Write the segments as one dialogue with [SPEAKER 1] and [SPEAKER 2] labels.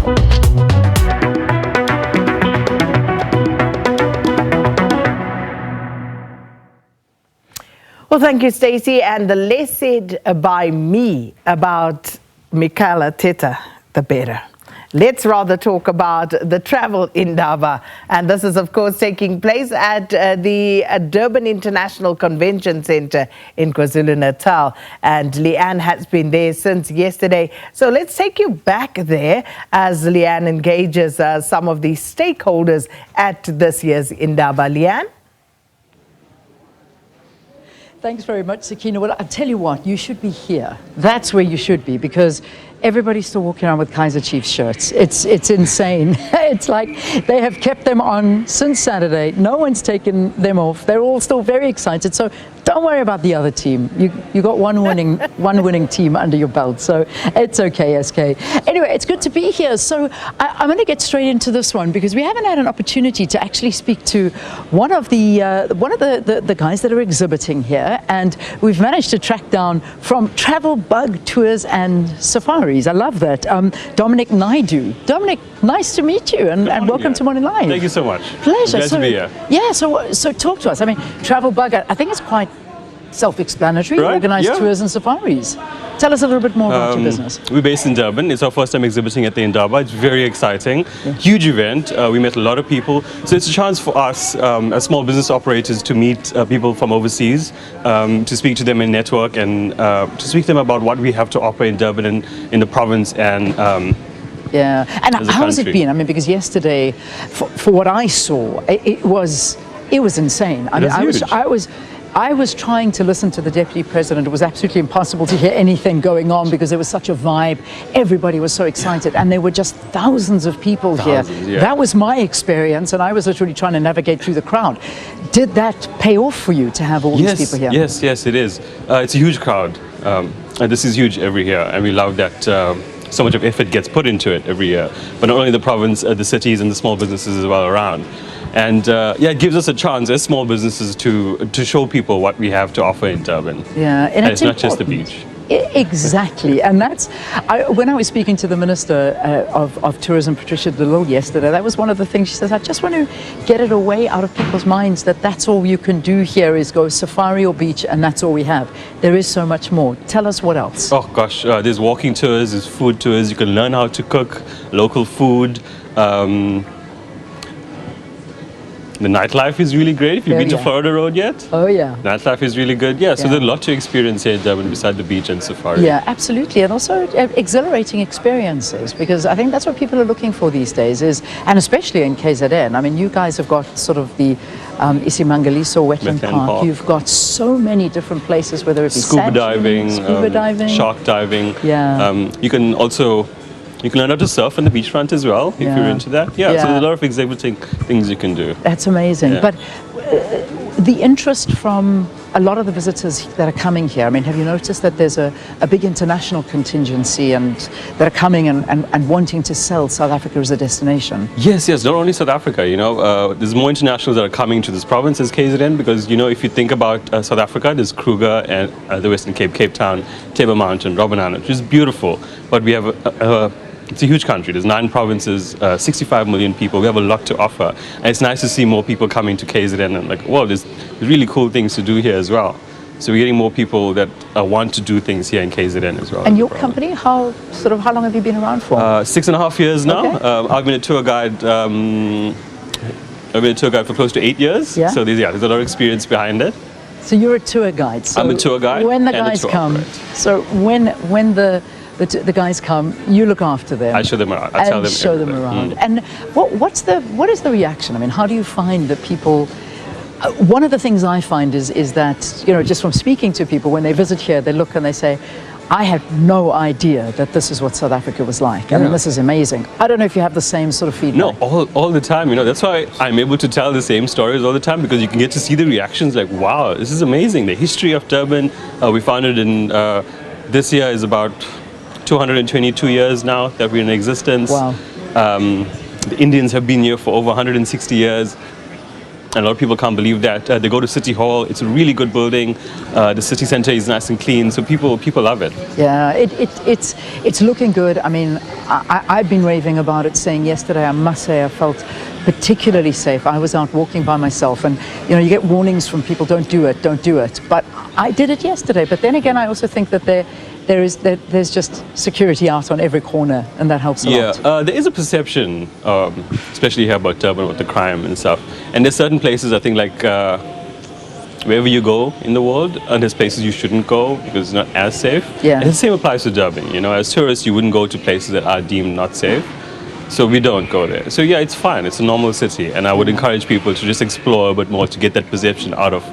[SPEAKER 1] Well, thank you, Stacey. And the less said by me about Michaela Teta, the better. Let's rather talk about the travel Indaba. And this is, of course, taking place at the Durban International Convention Center in Kwa-Zulu, Natal. And Leanne has been there since yesterday. So let's take you back there as Leanne engages some of the stakeholders at this year's Indaba. Leanne?
[SPEAKER 2] Thanks very much, Sakina. Well, I'll tell you what, you should be here. That's where you should be, because everybody's still walking around with Kaiser Chiefs shirts. It's insane. It's like they have kept them on since Saturday. No one's taken them off. They're all still very excited. So don't worry about the other team. You got one winning team under your belt. So it's okay, SK. Anyway, it's good to be here. So I'm going to get straight into this one, because we haven't had an opportunity to actually speak to one of the guys that are exhibiting here, and we've managed to track down from Travel Bug Tours and Safaris. I love that. Dominic Naidu. Dominic, nice to meet you, and welcome to Morning Live.
[SPEAKER 3] Thank you so much.
[SPEAKER 2] Pleasure.
[SPEAKER 3] Glad to be here.
[SPEAKER 2] Yeah, so talk to us. I mean, Travel Bug, I think it's quite self-explanatory,
[SPEAKER 3] right?
[SPEAKER 2] Organized tours and safaris. Tell us a little bit more about your business.
[SPEAKER 3] We're based in Durban. It's our first time exhibiting at the Indaba. It's very exciting.
[SPEAKER 2] Yeah.
[SPEAKER 3] Huge event. We met a lot of people. So it's a chance for us as small business operators to meet people from overseas, to speak to them in network, and to speak to them about what we have to offer in Durban and in the province, and
[SPEAKER 2] yeah. And how has it
[SPEAKER 3] country.
[SPEAKER 2] been? I mean, because yesterday, for what I saw, it was insane. I mean, I was trying to listen to the Deputy President. It was absolutely impossible to hear anything going on, because there was such a vibe. Everybody was so excited, and there were just thousands of people here.
[SPEAKER 3] Yeah.
[SPEAKER 2] That was my experience, and I was literally trying to navigate through the crowd. Did that pay off for you to have all these people here?
[SPEAKER 3] Yes, it is. It's a huge crowd. And this is huge every year, and we love that so much of effort gets put into it every year. But not only the province, the cities and the small businesses as well around. And it gives us a chance as small businesses to show people what we have to offer in Durban.
[SPEAKER 2] Yeah,
[SPEAKER 3] and it's not just the beach.
[SPEAKER 2] Exactly, and that's when I was speaking to the Minister of Tourism, Patricia de Lille, yesterday. That was one of the things she says. I just want to get it away out of people's minds that that's all you can do here is go safari or beach, and that's all we have. There is so much more. Tell us what else.
[SPEAKER 3] Oh gosh, there's walking tours, there's food tours. You can learn how to cook local food. The nightlife is really great. If you've been to Florida Road yet?
[SPEAKER 2] Oh, yeah.
[SPEAKER 3] Nightlife is really good. Yeah, so there's a lot to experience here in Durban beside the beach and safari.
[SPEAKER 2] Yeah, absolutely. And also exhilarating experiences, because I think that's what people are looking for these days, and especially in KZN. I mean, you guys have got sort of the Isimangaliso Wetland Park. You've got so many different places, whether it be
[SPEAKER 3] scuba diving, shark diving.
[SPEAKER 2] Yeah.
[SPEAKER 3] You can learn how to surf on the beachfront as well, if you're into that. Yeah, so there's a lot of exhibiting things you can do.
[SPEAKER 2] That's amazing. Yeah. But the interest from a lot of the visitors that are coming here, I mean, have you noticed that there's a big international contingency and that are coming and wanting to sell South Africa as a destination?
[SPEAKER 3] Yes, not only South Africa, there's more internationals that are coming to this province as KZN, because, if you think about South Africa, there's Kruger and the Western Cape, Cape Town, Table Mountain, Robben Island, which is beautiful, but we have it's a huge country. There's 9 provinces, 65 million people. We have a lot to offer. And it's nice to see more people coming to KZN and like, whoa, there's really cool things to do here as well. So we're getting more people that want to do things here in KZN as well.
[SPEAKER 2] And your company, how long have you been around for?
[SPEAKER 3] 6.5 years now. Okay. I've been a tour guide. For close to 8 years. Yeah. So there's a lot of experience behind it.
[SPEAKER 2] So you're a tour guide. So
[SPEAKER 3] I'm a tour guide.
[SPEAKER 2] When the guys come, so when the guys come, you look after them.
[SPEAKER 3] I show them around. I tell them.
[SPEAKER 2] Show them around. And what is the reaction? I mean, how do you find that people? One of the things I find is that just from speaking to people when they visit here, they look and they say, I had no idea that this is what South Africa was like. I mean, this is amazing. I don't know if you have the same sort of feedback.
[SPEAKER 3] No, all the time. That's why I'm able to tell the same stories all the time, because you can get to see the reactions like, wow, this is amazing. The history of Durban, we founded in, this year is about 222 years now that we're in existence.
[SPEAKER 2] Wow.
[SPEAKER 3] The Indians have been here for over 160 years. And a lot of people can't believe that. They go to City Hall. It's a really good building. The city center is nice and clean, so people love it.
[SPEAKER 2] Yeah, it's looking good. I mean, I've been raving about it, saying yesterday, I must say, I felt particularly safe. I was out walking by myself, and you get warnings from people, don't do it, don't do it. But I did it yesterday. But then again, I also think that there's just security out on every corner, and that helps a lot.
[SPEAKER 3] Yeah, there is a perception, especially here about Durban, with the crime and stuff. And there's certain places, I think, like wherever you go in the world, there's places you shouldn't go because it's not as safe.
[SPEAKER 2] Yeah.
[SPEAKER 3] And the same applies to Durban. As tourists, you wouldn't go to places that are deemed not safe. So we don't go there. So yeah, it's fine. It's a normal city, and I would encourage people to just explore a bit more to get that perception out of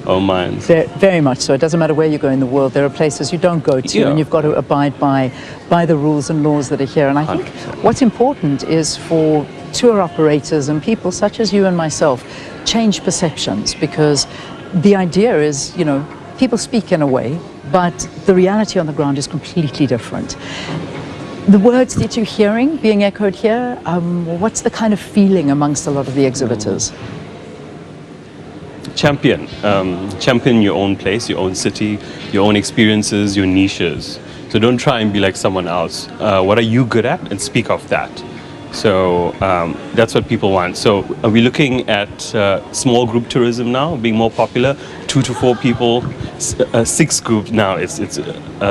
[SPEAKER 3] our minds.
[SPEAKER 2] Very much so. It doesn't matter where you go in the world. There are places you don't go to, and you've got to abide by the rules and laws that are here. And I think
[SPEAKER 3] 100%.
[SPEAKER 2] What's important is for tour operators and people such as you and myself change perceptions, because the idea is, people speak in a way, but the reality on the ground is completely different. The words that you're hearing being echoed here, what's the kind of feeling amongst a lot of the exhibitors?
[SPEAKER 3] Champion your own place, your own city, your own experiences, your niches. So don't try and be like someone else. What are you good at, and speak of that. So that's what people want. So are we looking at small group tourism now being more popular? 2 to 4 people, 6 groups now.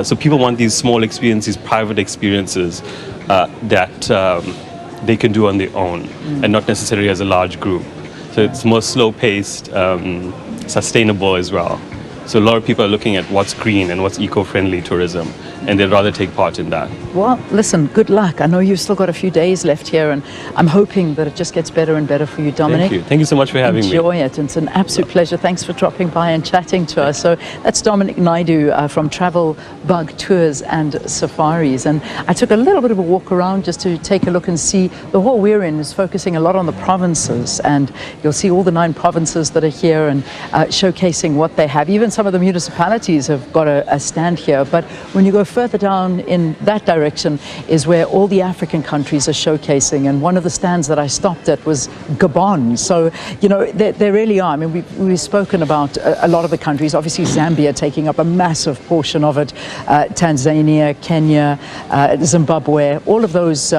[SPEAKER 3] So people want these small experiences, private experiences that they can do on their own, and not necessarily as a large group. So it's more slow-paced, sustainable as well. So a lot of people are looking at what's green and what's eco-friendly tourism, and they'd rather take part in that.
[SPEAKER 2] Well, listen, good luck. I know you've still got a few days left here, and I'm hoping that it just gets better and better for you, Dominic.
[SPEAKER 3] Thank you. Thank you so much for having me.
[SPEAKER 2] Enjoy it. It's an absolute pleasure. Thanks for dropping by and chatting to us. So that's Dominic Naidu from Travel Bug Tours and Safaris. And I took a little bit of a walk around just to take a look and see. The hall we're in is focusing a lot on the provinces, and you'll see all the 9 provinces that are here and showcasing what they have. Even some of the municipalities have got a stand here. But when you go further down in that direction is where all the African countries are showcasing, and one of the stands that I stopped at was Gabon. So there really are. I mean, we've spoken about a lot of the countries, obviously Zambia taking up a massive portion of it, Tanzania, Kenya, Zimbabwe, all of those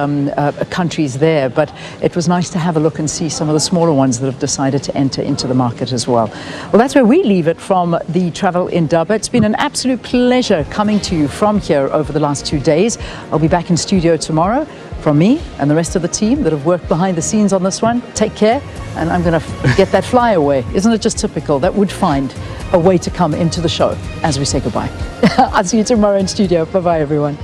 [SPEAKER 2] countries there. But it was nice to have a look and see some of the smaller ones that have decided to enter into the market as well. Well, that's where we leave it from the Travel Indaba. It's been an absolute pleasure coming to you from here over the last 2 days. I'll be back in studio tomorrow. From me and the rest of the team that have worked behind the scenes on this one, take care, and I'm going to get that fly away. Isn't it just typical that would find a way to come into the show as we say goodbye? I'll see you tomorrow in studio. Bye-bye, everyone.